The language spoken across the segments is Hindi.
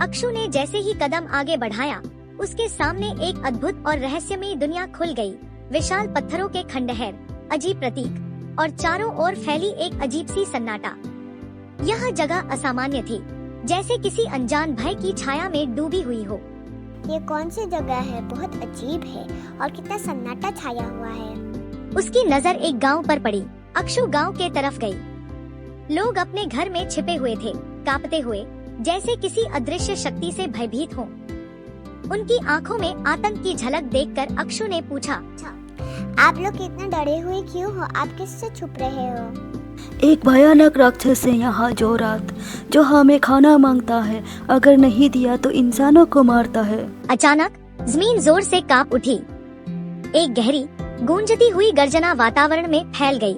अक्षु ने जैसे ही कदम आगे बढ़ाया, उसके सामने एक अद्भुत और रहस्यमयी दुनिया खुल गई। विशाल पत्थरों के खंडहर, अजीब प्रतीक और चारों ओर फैली एक अजीब सी सन्नाटा। यह जगह असामान्य थी, जैसे किसी अनजान भय की छाया में डूबी हुई हो। ये कौन सी जगह है? बहुत अजीब है और कितना सन्नाटा छाया हुआ है। उसकी नजर एक गांव पर पड़ी। अक्षु गांव के तरफ गई। लोग अपने घर में छिपे हुए थे, कांपते हुए, जैसे किसी अदृश्य शक्ति से भयभीत हों। उनकी आंखों में आतंक की झलक देखकर अक्षु ने पूछा, आप लोग इतना डरे हुए क्यों हो? आप किससे छुप रहे हो? एक भयानक राक्षस है यहाँ जोरात, जो हमें खाना मांगता है। अगर नहीं दिया तो इंसानों को मारता है। अचानक जमीन जोर से कांप उठी। एक गहरी गूंजती हुई गर्जना वातावरण में फैल गई।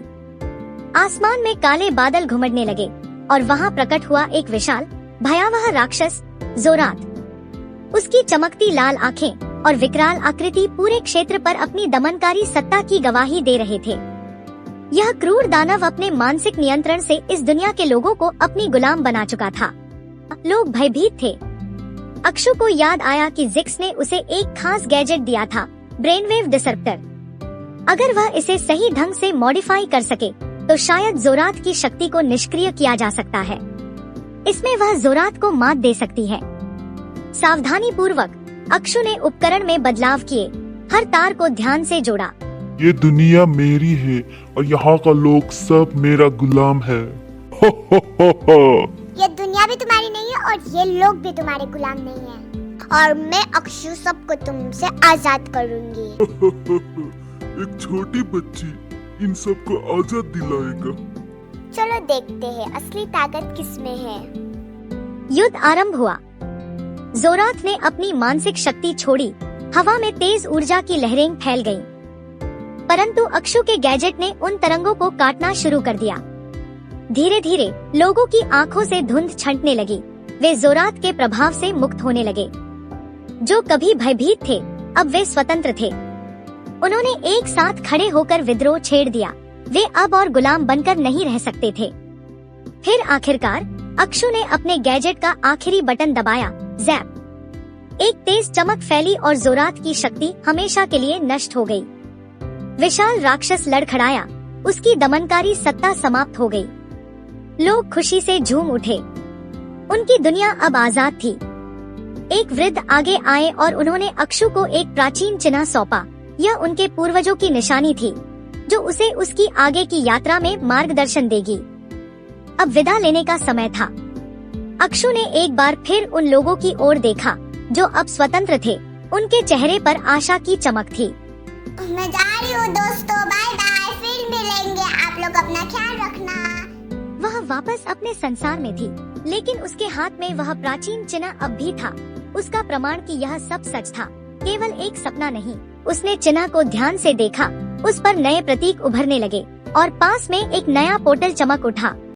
आसमान में काले बादल घुमड़ने लगे और वहाँ प्रकट हुआ एक विशाल भयावह राक्षस, जोरात। उसकी चमकती लाल आंखें और विकराल आकृति पूरे क्षेत्र पर अपनी दमनकारी सत्ता की गवाही दे रहे थे। यह क्रूर दानव अपने मानसिक नियंत्रण से इस दुनिया के लोगों को अपनी गुलाम बना चुका था। लोग भयभीत थे। अक्षु को याद आया कि जिक्स ने उसे एक खास गैजेट दिया था, ब्रेनवेव डिसरप्टर। अगर वह इसे सही ढंग से मॉडिफाई कर सके तो शायद जोरात की शक्ति को निष्क्रिय किया जा सकता है। इसमें वह जोरात को मात दे सकती है। सावधानी पूर्वक अक्षु ने उपकरण में बदलाव किए, हर तार को ध्यान से जोड़ा। ये दुनिया मेरी है और यहाँ का लोग सब मेरा गुलाम है। हो हो हो हो। ये दुनिया भी तुम्हारी नहीं है और ये लोग भी तुम्हारे गुलाम नहीं हैं। और मैं अक्षु सबको तुमसे आजाद करूंगी। एक छोटी बच्ची इन सबको आजाद दिलाएगा। चलो देखते हैं असली ताकत किसमें है। युद्ध आरंभ हुआ। जोरात ने अपनी मानसिक शक्ति छोड़ी। हवा में तेज ऊर्जा की लहरें फैल गईं। परंतु अक्षु के गैजेट ने उन तरंगों को काटना शुरू कर दिया। धीरे धीरे लोगों की आंखों से धुंध छंटने लगी। वे जोरात के प्रभाव से मुक्त होने लगे। जो कभी भयभीत थे, अब वे स्वतंत्र थे। उन्होंने एक साथ खड़े होकर विद्रोह छेड़ दिया। वे अब और गुलाम बनकर नहीं रह सकते थे। फिर आखिरकार अक्षु ने अपने गैजेट का आखिरी बटन दबाया, ज़ैप। एक तेज चमक फैली और जोरात की शक्ति हमेशा के लिए नष्ट हो गई। विशाल राक्षस लड़खड़ाया, उसकी दमनकारी सत्ता समाप्त हो गई। लोग खुशी से झूम उठे। उनकी दुनिया अब आजाद थी। एक वृद्ध आगे आए और उन्होंने अक्षु को एक प्राचीन चिन्ह सौंपा। यह उनके पूर्वजों की निशानी थी, जो उसे उसकी आगे की यात्रा में मार्गदर्शन देगी। अब विदा लेने का समय था। अक्षु ने एक बार फिर उन लोगों की ओर देखा, जो अब स्वतंत्र थे। उनके चेहरे पर आशा की चमक थी। मैं जा रही हूँ दोस्तों, बाय बाय, फिर मिलेंगे। आप लोग अपना ख्याल रखना। वह वापस अपने संसार में थी, लेकिन उसके हाथ में वह प्राचीन चिन्ह अब भी था। उसका प्रमाण कि यह सब सच था, केवल एक सपना नहीं। उसने चिन्ह को ध्यान से देखा। उस पर नए प्रतीक उभरने लगे और पास में एक नया पोर्टल चमक उठा।